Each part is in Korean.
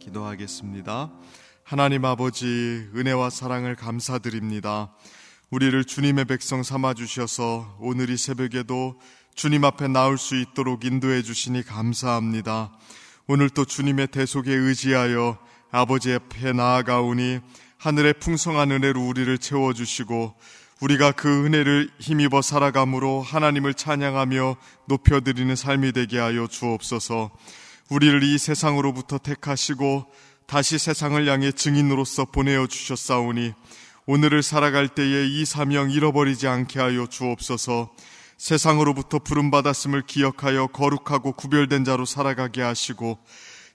기도하겠습니다. 하나님 아버지, 은혜와 사랑을 감사드립니다. 우리를 주님의 백성 삼아주셔서 오늘 이 새벽에도 주님 앞에 나올 수 있도록 인도해 주시니 감사합니다. 오늘 또 주님의 대속에 의지하여 아버지 앞에 나아가오니 하늘의 풍성한 은혜로 우리를 채워주시고 우리가 그 은혜를 힘입어 살아감으로 하나님을 찬양하며 높여드리는 삶이 되게 하여 주옵소서. 우리를 이 세상으로부터 택하시고 다시 세상을 향해 증인으로서 보내어 주셨사오니 오늘을 살아갈 때에 이 사명 잃어버리지 않게 하여 주옵소서. 세상으로부터 부름받았음을 기억하여 거룩하고 구별된 자로 살아가게 하시고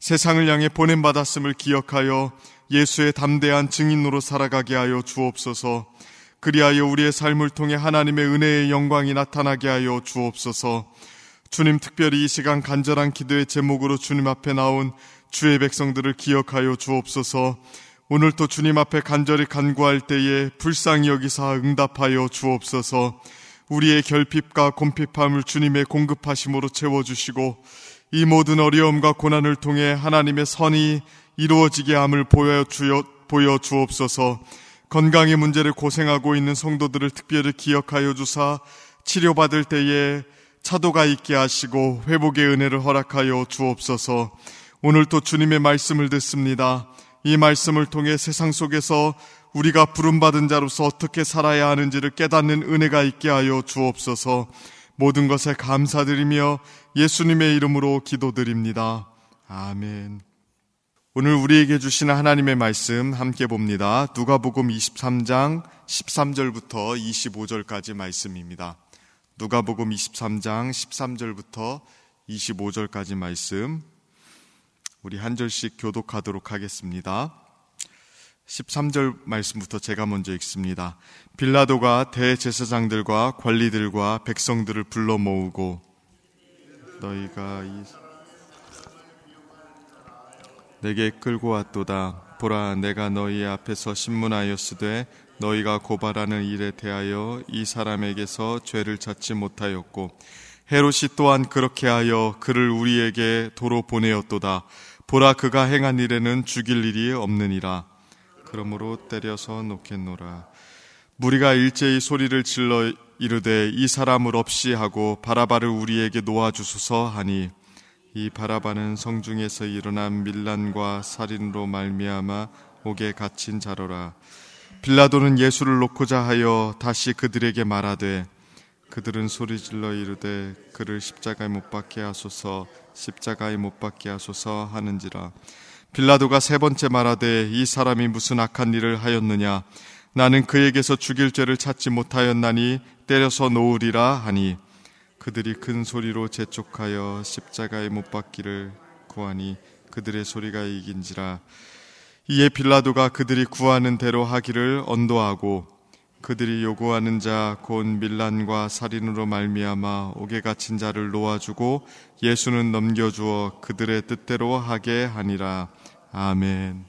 세상을 향해 보냄받았음을 기억하여 예수의 담대한 증인으로 살아가게 하여 주옵소서. 그리하여 우리의 삶을 통해 하나님의 은혜의 영광이 나타나게 하여 주옵소서. 주님, 특별히 이 시간 간절한 기도의 제목으로 주님 앞에 나온 주의 백성들을 기억하여 주옵소서. 오늘 또 주님 앞에 간절히 간구할 때에 불쌍히 여기사 응답하여 주옵소서. 우리의 결핍과 곤핍함을 주님의 공급하심으로 채워주시고 이 모든 어려움과 고난을 통해 하나님의 선이 이루어지게 함을 보여 주옵소서. 건강의 문제를 고생하고 있는 성도들을 특별히 기억하여 주사 치료받을 때에 차도가 있게 하시고 회복의 은혜를 허락하여 주옵소서. 오늘 또 주님의 말씀을 듣습니다. 이 말씀을 통해 세상 속에서 우리가 부름받은 자로서 어떻게 살아야 하는지를 깨닫는 은혜가 있게 하여 주옵소서. 모든 것에 감사드리며 예수님의 이름으로 기도드립니다. 아멘. 오늘 우리에게 주시는 하나님의 말씀 함께 봅니다. 누가복음 23장 13절부터 25절까지 말씀입니다. 누가복음 23장 13절부터 25절까지 말씀, 우리 한 절씩 교독하도록 하겠습니다. 13절 말씀부터 제가 먼저 읽습니다. 빌라도가 대제사장들과 관리들과 백성들을 불러 모으고 너희가 내게 끌고 왔도다. 보라, 내가 너희 앞에서 신문하였으되 너희가 고발하는 일에 대하여 이 사람에게서 죄를 찾지 못하였고 헤롯이 또한 그렇게 하여 그를 우리에게 도로 보내었도다. 보라, 그가 행한 일에는 죽일 일이 없느니라. 그러므로 때려서 놓겠노라. 무리가 일제히 소리를 질러 이르되 이 사람을 없이 하고 바라바를 우리에게 놓아주소서 하니 이 바라바는 성중에서 일어난 밀란과 살인으로 말미암아 옥에 갇힌 자로라. 빌라도는 예수를 놓고자 하여 다시 그들에게 말하되 그들은 소리질러 이르되 그를 십자가에 못 박게 하소서, 십자가에 못 박게 하소서 하는지라. 빌라도가 세 번째 말하되 이 사람이 무슨 악한 일을 하였느냐? 나는 그에게서 죽일 죄를 찾지 못하였나니 때려서 놓으리라 하니 그들이 큰 소리로 재촉하여 십자가에 못 박기를 구하니 그들의 소리가 이긴지라. 이에 빌라도가 그들이 구하는 대로 하기를 언도하고 그들이 요구하는 자 곧 밀란과 살인으로 말미암아 옥에 갇힌 자를 놓아주고 예수는 넘겨주어 그들의 뜻대로 하게 하니라. 아멘.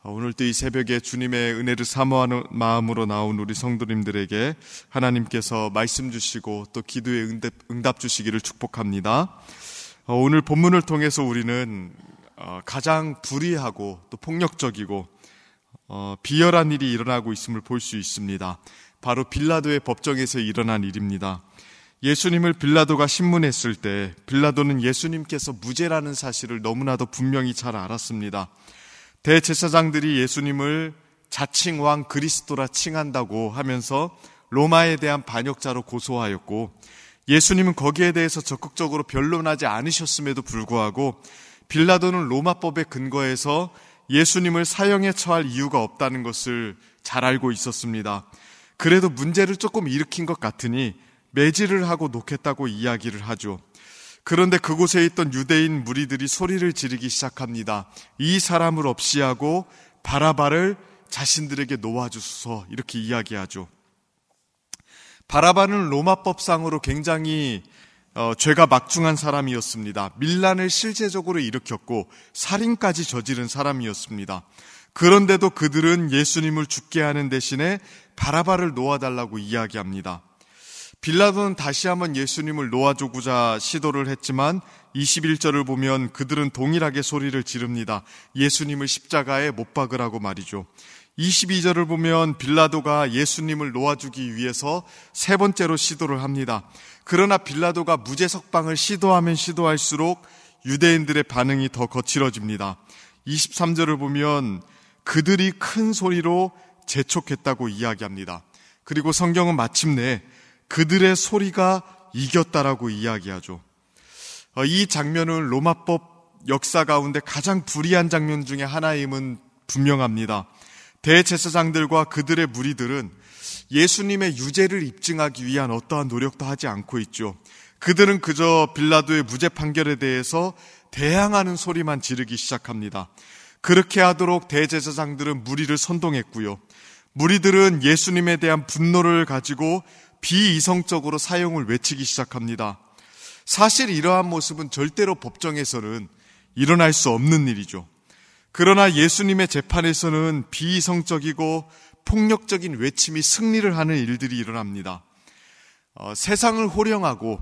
오늘 또 이 새벽에 주님의 은혜를 사모하는 마음으로 나온 우리 성도님들에게 하나님께서 말씀 주시고 또 기도에 응답 주시기를 축복합니다. 오늘 본문을 통해서 우리는 가장 불의하고 또 폭력적이고 비열한 일이 일어나고 있음을 볼 수 있습니다. 바로 빌라도의 법정에서 일어난 일입니다. 예수님을 빌라도가 신문했을 때 빌라도는 예수님께서 무죄라는 사실을 너무나도 분명히 잘 알았습니다. 대제사장들이 예수님을 자칭 왕 그리스도라 칭한다고 하면서 로마에 대한 반역자로 고소하였고 예수님은 거기에 대해서 적극적으로 변론하지 않으셨음에도 불구하고 빌라도는 로마법에 근거해서 예수님을 사형에 처할 이유가 없다는 것을 잘 알고 있었습니다. 그래도 문제를 조금 일으킨 것 같으니 매질을 하고 놓겠다고 이야기를 하죠. 그런데 그곳에 있던 유대인 무리들이 소리를 지르기 시작합니다. 이 사람을 없이 하고 바라바를 자신들에게 놓아주소서, 이렇게 이야기하죠. 바라바는 로마법상으로 굉장히 죄가 막중한 사람이었습니다. 밀란을 실제적으로 일으켰고 살인까지 저지른 사람이었습니다. 그런데도 그들은 예수님을 죽게 하는 대신에 바라바를 놓아달라고 이야기합니다. 빌라도는 다시 한번 예수님을 놓아주고자 시도를 했지만 21절을 보면 그들은 동일하게 소리를 지릅니다. 예수님을 십자가에 못 박으라고 말이죠. 22절을 보면 빌라도가 예수님을 놓아주기 위해서 세 번째로 시도를 합니다. 그러나 빌라도가 무죄 석방을 시도하면 시도할수록 유대인들의 반응이 더 거칠어집니다. 23절을 보면 그들이 큰 소리로 재촉했다고 이야기합니다. 그리고 성경은 마침내 그들의 소리가 이겼다라고 이야기하죠. 이 장면은 로마법 역사 가운데 가장 불의한 장면 중에 하나임은 분명합니다. 대제사장들과 그들의 무리들은 예수님의 유죄를 입증하기 위한 어떠한 노력도 하지 않고 있죠. 그들은 그저 빌라도의 무죄 판결에 대해서 대항하는 소리만 지르기 시작합니다. 그렇게 하도록 대제사장들은 무리를 선동했고요. 무리들은 예수님에 대한 분노를 가지고 비이성적으로 사형을 외치기 시작합니다. 사실 이러한 모습은 절대로 법정에서는 일어날 수 없는 일이죠. 그러나 예수님의 재판에서는 비이성적이고 폭력적인 외침이 승리를 하는 일들이 일어납니다. 세상을 호령하고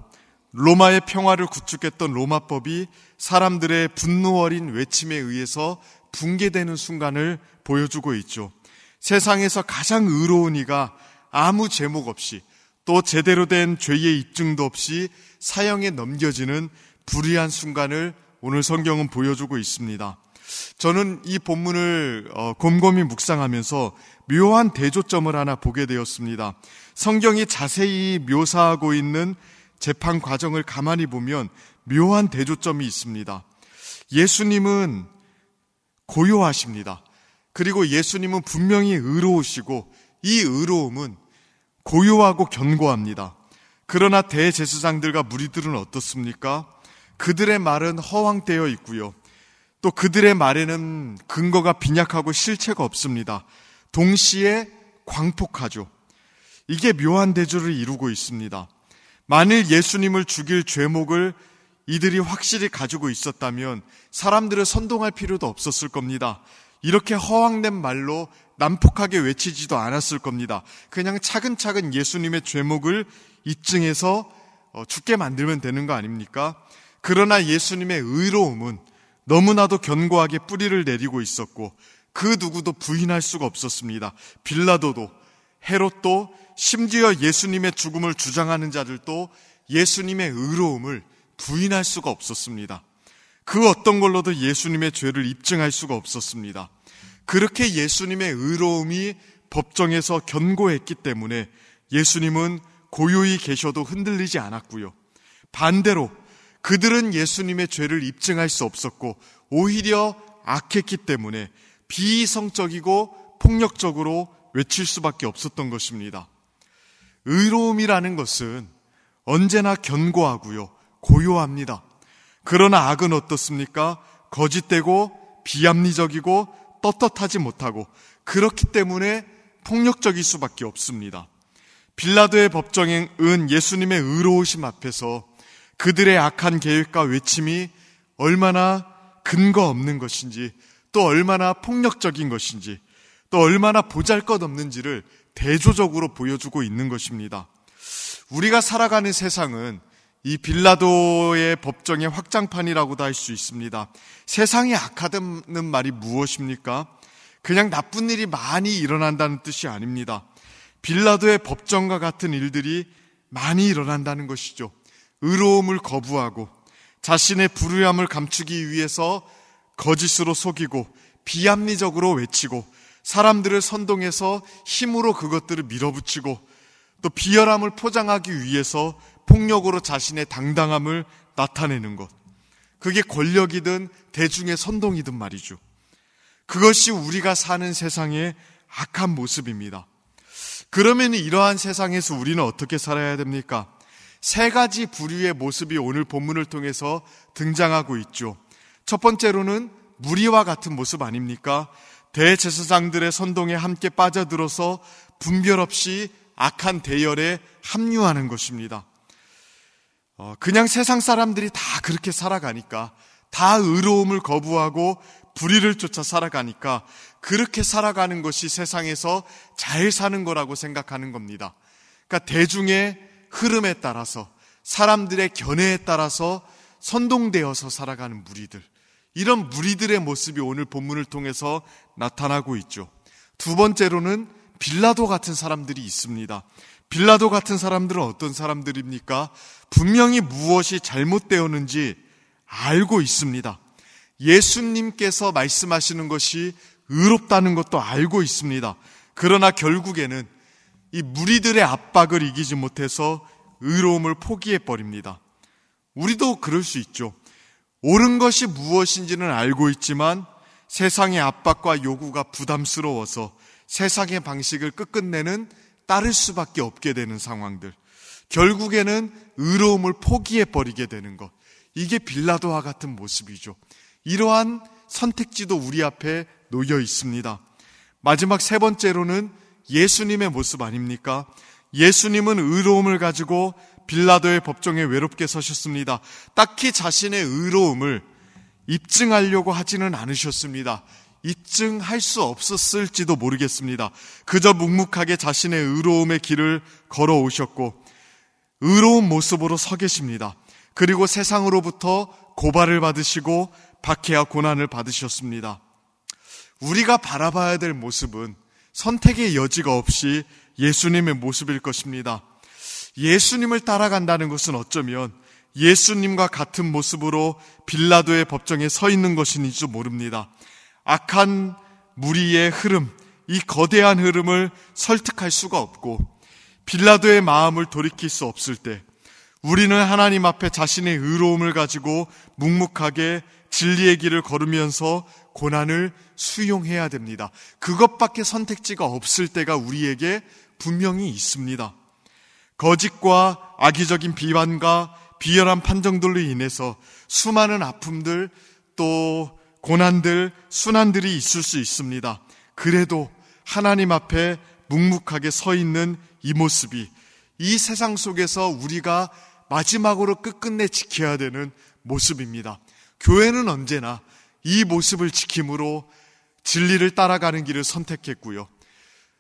로마의 평화를 구축했던 로마법이 사람들의 분노 어린 외침에 의해서 붕괴되는 순간을 보여주고 있죠. 세상에서 가장 의로운 이가 아무 제목 없이 또 제대로 된 죄의 입증도 없이 사형에 넘겨지는 불의한 순간을 오늘 성경은 보여주고 있습니다. 저는 이 본문을 곰곰이 묵상하면서 묘한 대조점을 하나 보게 되었습니다. 성경이 자세히 묘사하고 있는 재판 과정을 가만히 보면 묘한 대조점이 있습니다. 예수님은 고요하십니다. 그리고 예수님은 분명히 의로우시고 이 의로움은 고요하고 견고합니다. 그러나 대제사장들과 무리들은 어떻습니까? 그들의 말은 허황되어 있고요. 또 그들의 말에는 근거가 빈약하고 실체가 없습니다. 동시에 광폭하죠. 이게 묘한 대조를 이루고 있습니다. 만일 예수님을 죽일 죄목을 이들이 확실히 가지고 있었다면 사람들을 선동할 필요도 없었을 겁니다. 이렇게 허황된 말로 난폭하게 외치지도 않았을 겁니다. 그냥 차근차근 예수님의 죄목을 입증해서 죽게 만들면 되는 거 아닙니까? 그러나 예수님의 의로움은 너무나도 견고하게 뿌리를 내리고 있었고 그 누구도 부인할 수가 없었습니다. 빌라도도, 헤롯도, 심지어 예수님의 죽음을 주장하는 자들도 예수님의 의로움을 부인할 수가 없었습니다. 그 어떤 걸로도 예수님의 죄를 입증할 수가 없었습니다. 그렇게 예수님의 의로움이 법정에서 견고했기 때문에 예수님은 고요히 계셔도 흔들리지 않았고요. 반대로 그들은 예수님의 죄를 입증할 수 없었고 오히려 악했기 때문에 비이성적이고 폭력적으로 외칠 수밖에 없었던 것입니다. 의로움이라는 것은 언제나 견고하고요, 고요합니다. 그러나 악은 어떻습니까? 거짓되고 비합리적이고 떳떳하지 못하고 그렇기 때문에 폭력적일 수밖에 없습니다. 빌라도의 법정은 예수님의 의로우심 앞에서 그들의 악한 계획과 외침이 얼마나 근거 없는 것인지, 또 얼마나 폭력적인 것인지, 또 얼마나 보잘것없는지를 대조적으로 보여주고 있는 것입니다. 우리가 살아가는 세상은 이 빌라도의 법정의 확장판이라고도 할 수 있습니다. 세상이 악하다는 말이 무엇입니까? 그냥 나쁜 일이 많이 일어난다는 뜻이 아닙니다. 빌라도의 법정과 같은 일들이 많이 일어난다는 것이죠. 의로움을 거부하고 자신의 불의함을 감추기 위해서 거짓으로 속이고 비합리적으로 외치고 사람들을 선동해서 힘으로 그것들을 밀어붙이고 또 비열함을 포장하기 위해서 폭력으로 자신의 당당함을 나타내는 것, 그게 권력이든 대중의 선동이든 말이죠. 그것이 우리가 사는 세상의 악한 모습입니다. 그러면 이러한 세상에서 우리는 어떻게 살아야 됩니까? 세 가지 부류의 모습이 오늘 본문을 통해서 등장하고 있죠. 첫 번째로는 무리와 같은 모습 아닙니까? 대제사장들의 선동에 함께 빠져들어서 분별 없이 악한 대열에 합류하는 것입니다. 그냥 세상 사람들이 다 그렇게 살아가니까, 다 의로움을 거부하고 불의를 쫓아 살아가니까 그렇게 살아가는 것이 세상에서 잘 사는 거라고 생각하는 겁니다. 그러니까 대중의 흐름에 따라서, 사람들의 견해에 따라서 선동되어서 살아가는 무리들, 이런 무리들의 모습이 오늘 본문을 통해서 나타나고 있죠. 두 번째로는 빌라도 같은 사람들이 있습니다. 빌라도 같은 사람들은 어떤 사람들입니까? 분명히 무엇이 잘못되었는지 알고 있습니다. 예수님께서 말씀하시는 것이 의롭다는 것도 알고 있습니다. 그러나 결국에는 이 무리들의 압박을 이기지 못해서 의로움을 포기해버립니다. 우리도 그럴 수 있죠. 옳은 것이 무엇인지는 알고 있지만 세상의 압박과 요구가 부담스러워서 세상의 방식을 끝끝내는 따를 수밖에 없게 되는 상황들, 결국에는 의로움을 포기해버리게 되는 것, 이게 빌라도와 같은 모습이죠. 이러한 선택지도 우리 앞에 놓여 있습니다. 마지막 세 번째로는 예수님의 모습 아닙니까? 예수님은 의로움을 가지고 빌라도의 법정에 외롭게 서셨습니다. 딱히 자신의 의로움을 입증하려고 하지는 않으셨습니다. 입증할 수 없었을지도 모르겠습니다. 그저 묵묵하게 자신의 의로움의 길을 걸어오셨고 의로운 모습으로 서 계십니다. 그리고 세상으로부터 고발을 받으시고 박해와 고난을 받으셨습니다. 우리가 바라봐야 될 모습은 선택의 여지가 없이 예수님의 모습일 것입니다. 예수님을 따라간다는 것은 어쩌면 예수님과 같은 모습으로 빌라도의 법정에 서 있는 것인지도 모릅니다. 악한 무리의 흐름, 이 거대한 흐름을 설득할 수가 없고 빌라도의 마음을 돌이킬 수 없을 때 우리는 하나님 앞에 자신의 의로움을 가지고 묵묵하게 진리의 길을 걸으면서 고난을 수용해야 됩니다. 그것밖에 선택지가 없을 때가 우리에게 분명히 있습니다. 거짓과 악의적인 비판과 비열한 판정들로 인해서 수많은 아픔들, 또 고난들, 순환들이 있을 수 있습니다. 그래도 하나님 앞에 묵묵하게 서 있는 이 모습이 이 세상 속에서 우리가 마지막으로 끝끝내 지켜야 되는 모습입니다. 교회는 언제나 이 모습을 지킴으로 진리를 따라가는 길을 선택했고요.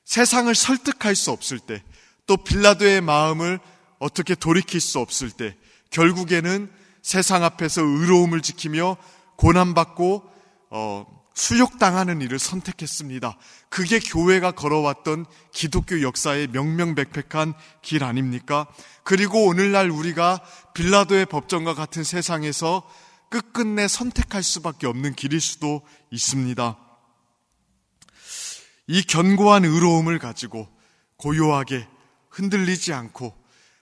세상을 설득할 수 없을 때, 또 빌라도의 마음을 어떻게 돌이킬 수 없을 때 결국에는 세상 앞에서 의로움을 지키며 고난받고 수욕당하는 일을 선택했습니다. 그게 교회가 걸어왔던 기독교 역사의 명명백백한 길 아닙니까? 그리고 오늘날 우리가 빌라도의 법정과 같은 세상에서 끝끝내 선택할 수밖에 없는 길일 수도 있습니다. 이 견고한 의로움을 가지고 고요하게 흔들리지 않고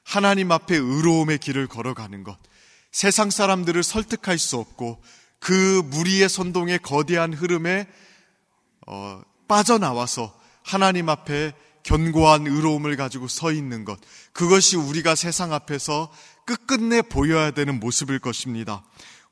하나님 앞에 의로움의 길을 걸어가는 것, 세상 사람들을 설득할 수 없고 그 무리의 선동의 거대한 흐름에 빠져나와서 하나님 앞에 견고한 의로움을 가지고 서 있는 것, 그것이 우리가 세상 앞에서 끝끝내 보여야 되는 모습일 것입니다.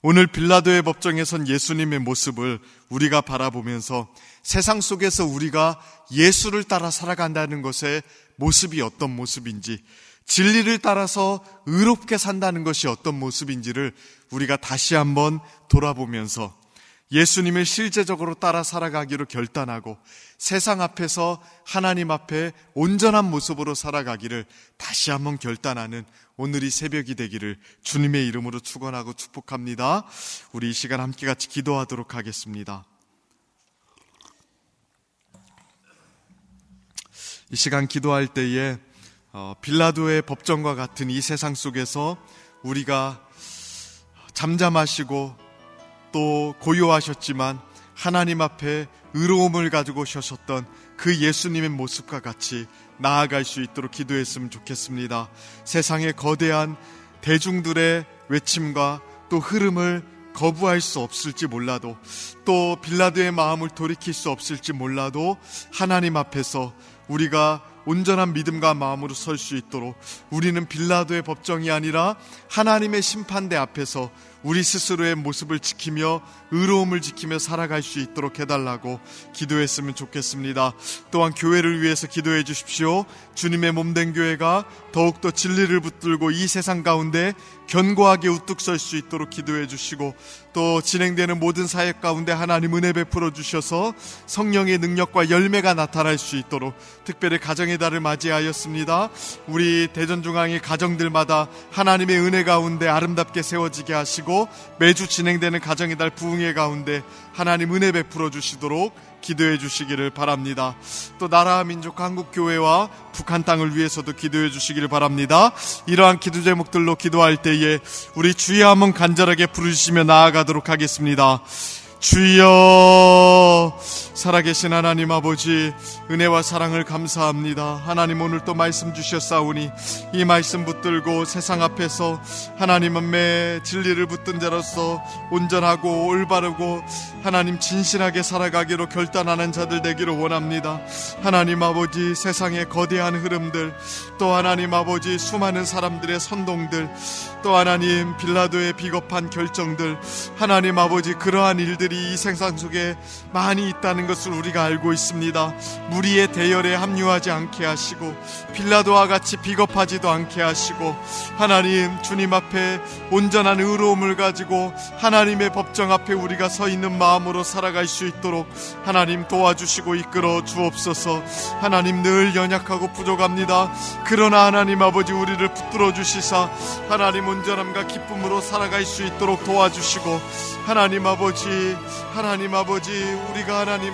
오늘 빌라도의 법정에 선 예수님의 모습을 우리가 바라보면서 세상 속에서 우리가 예수를 따라 살아간다는 것의 모습이 어떤 모습인지, 진리를 따라서 의롭게 산다는 것이 어떤 모습인지를 우리가 다시 한번 돌아보면서 예수님을 실제적으로 따라 살아가기로 결단하고 세상 앞에서 하나님 앞에 온전한 모습으로 살아가기를 다시 한번 결단하는 오늘이 새벽이 되기를 주님의 이름으로 축원하고 축복합니다. 우리 이 시간 함께 같이 기도하도록 하겠습니다. 이 시간 기도할 때에 빌라도의 법정과 같은 이 세상 속에서 우리가 잠잠하시고 또 고요하셨지만 하나님 앞에 의로움을 가지고 오셨던 그 예수님의 모습과 같이 나아갈 수 있도록 기도했으면 좋겠습니다. 세상의 거대한 대중들의 외침과 또 흐름을 거부할 수 없을지 몰라도, 또 빌라도의 마음을 돌이킬 수 없을지 몰라도 하나님 앞에서 우리가 온전한 믿음과 마음으로 설 수 있도록 우리는 빌라도의 법정이 아니라 하나님의 심판대 앞에서 우리 스스로의 모습을 지키며 의로움을 지키며 살아갈 수 있도록 해달라고 기도했으면 좋겠습니다. 또한 교회를 위해서 기도해 주십시오. 주님의 몸된 교회가 더욱더 진리를 붙들고 이 세상 가운데 견고하게 우뚝 설 수 있도록 기도해 주시고, 또 진행되는 모든 사역 가운데 하나님 은혜 베풀어 주셔서 성령의 능력과 열매가 나타날 수 있도록, 특별히 가정의 달을 맞이하였습니다. 우리 대전중앙의 가정들마다 하나님의 은혜 가운데 아름답게 세워지게 하시고, 매주 진행되는 가정의 달 부흥회 가운데 하나님 은혜 베풀어 주시도록 기도해 주시기를 바랍니다. 또 나라 민족 한국교회와 북한 땅을 위해서도 기도해 주시기를 바랍니다. 이러한 기도 제목들로 기도할 때에 우리 주여 한번 간절하게 부르시며 나아가도록 하겠습니다. 주여, 살아계신 하나님 아버지, 은혜와 사랑을 감사합니다. 하나님, 오늘 또 말씀 주셨사오니 이 말씀 붙들고 세상 앞에서 하나님은 매 진리를 붙든 자로서 온전하고 올바르고 하나님 진실하게 살아가기로 결단하는 자들 되기를 원합니다. 하나님 아버지, 세상의 거대한 흐름들, 또 하나님 아버지 수많은 사람들의 선동들, 또 하나님 빌라도의 비겁한 결정들, 하나님 아버지 그러한 일들이 이 세상 속에 많이 있다는 것을 우리가 알고 있습니다. 무리의 대열에 합류하지 않게 하시고 빌라도와 같이 비겁하지도 않게 하시고, 하나님 주님 앞에 온전한 의로움을 가지고 하나님의 법정 앞에 우리가 서 있는 마음으로 살아갈 수 있도록 하나님 도와주시고 이끌어 주옵소서. 하나님 늘 연약하고 부족합니다. 그러나 하나님 아버지 우리를 붙들어 주시사 하나님 온전함과 기쁨으로 살아갈 수 있도록 도와주시고, 하나님 아버지 우리가 하나님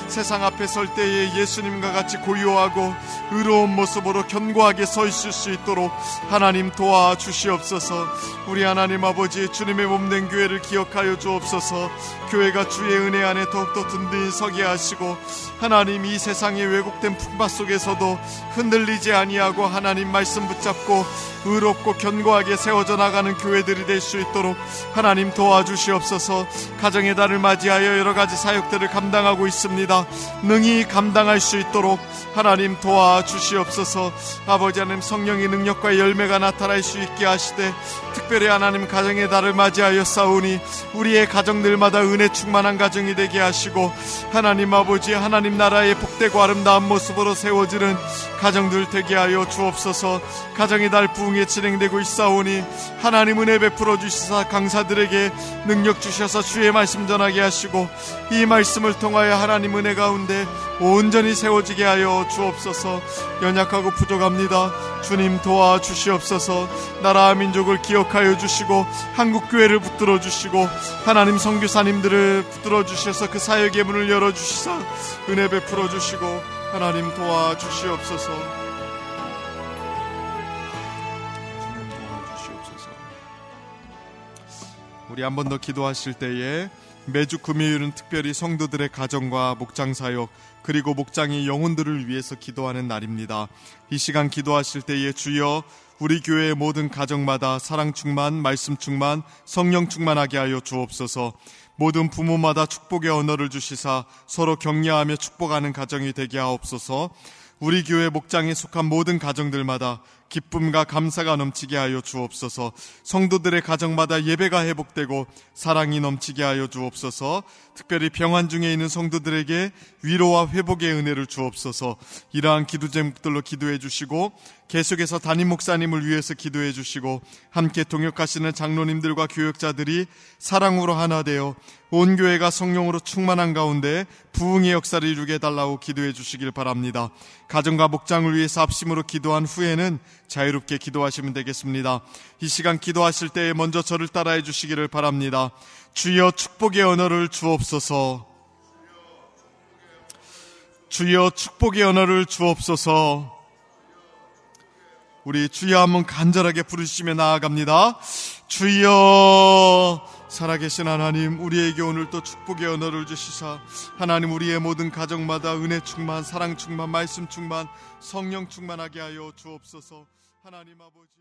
세상 앞에 설 때에 예수님과 같이 고요하고 의로운 모습으로 견고하게 서 있을 수 있도록 하나님 도와주시옵소서. 우리 하나님 아버지 주님의 몸된 교회를 기억하여 주옵소서. 교회가 주의 은혜 안에 더욱더 든든히 서게 하시고, 하나님 이 세상의 왜곡된 풍파 속에서도 흔들리지 아니하고 하나님 말씀 붙잡고 의롭고 견고하게 세워져 나가는 교회들이 될 수 있도록 하나님 도와주시옵소서. 가정의 달을 맞이하여 여러 가지 사역들을 감당하고 있습니다. 능히 감당할 수 있도록 하나님 도와주시옵소서. 아버지 하나님 성령의 능력과 열매가 나타날 수 있게 하시되, 특별히 하나님 가정의 달을 맞이하여 싸우니 우리의 가정들마다 은혜 충만한 가정이 되게 하시고, 하나님 아버지 하나님 나라의 복되고 아름다운 모습으로 세워지는 가정들 되게 하여 주옵소서. 가정의 달 부흥에 진행되고 있사오니 하나님 은혜 베풀어 주시사 강사들에게 능력 주셔서 주의 말씀 전하게 하시고, 이 말씀을 통하여 하나님 은혜 가운데 온전히 세워지게 하여 주옵소서. 연약하고 부족합니다. 주님 도와주시옵소서. 나라와 민족을 기억하여 주시고 한국교회를 붙들어 주시고 하나님 선교사님들을 붙들어 주셔서 그 사역의 문을 열어주시사 은혜 베풀어 주시고 하나님 도와주시옵소서. 주님 도와주시옵소서. 우리 한 번 더 기도하실 때에 매주 금요일은 특별히 성도들의 가정과 목장 사역, 그리고 목장의 영혼들을 위해서 기도하는 날입니다. 이 시간 기도하실 때에 주여 우리 교회의 모든 가정마다 사랑 충만, 말씀 충만, 성령 충만하게 하여 주옵소서. 모든 부모마다 축복의 언어를 주시사 서로 격려하며 축복하는 가정이 되게 하옵소서. 우리 교회 목장에 속한 모든 가정들마다 기쁨과 감사가 넘치게 하여 주옵소서. 성도들의 가정마다 예배가 회복되고 사랑이 넘치게 하여 주옵소서. 특별히 병환 중에 있는 성도들에게 위로와 회복의 은혜를 주옵소서. 이러한 기도 제목들로 기도해 주시고, 계속해서 담임 목사님을 위해서 기도해 주시고, 함께 동역하시는 장로님들과 교역자들이 사랑으로 하나 되어 온 교회가 성령으로 충만한 가운데 부흥의 역사를 이루게 해달라고 기도해 주시길 바랍니다. 가정과 목장을 위해서 합심으로 기도한 후에는 자유롭게 기도하시면 되겠습니다. 이 시간 기도하실 때에 먼저 저를 따라해 주시기를 바랍니다. 주여 축복의 언어를 주옵소서. 주여 축복의 언어를 주옵소서. 우리 주여 한번 간절하게 부르시며 나아갑니다. 주여, 살아계신 하나님, 우리에게 오늘 또 축복의 언어를 주시사 하나님 우리의 모든 가정마다 은혜 충만, 사랑 충만, 말씀 충만, 성령 충만하게 하여 주옵소서. 하나님 아버지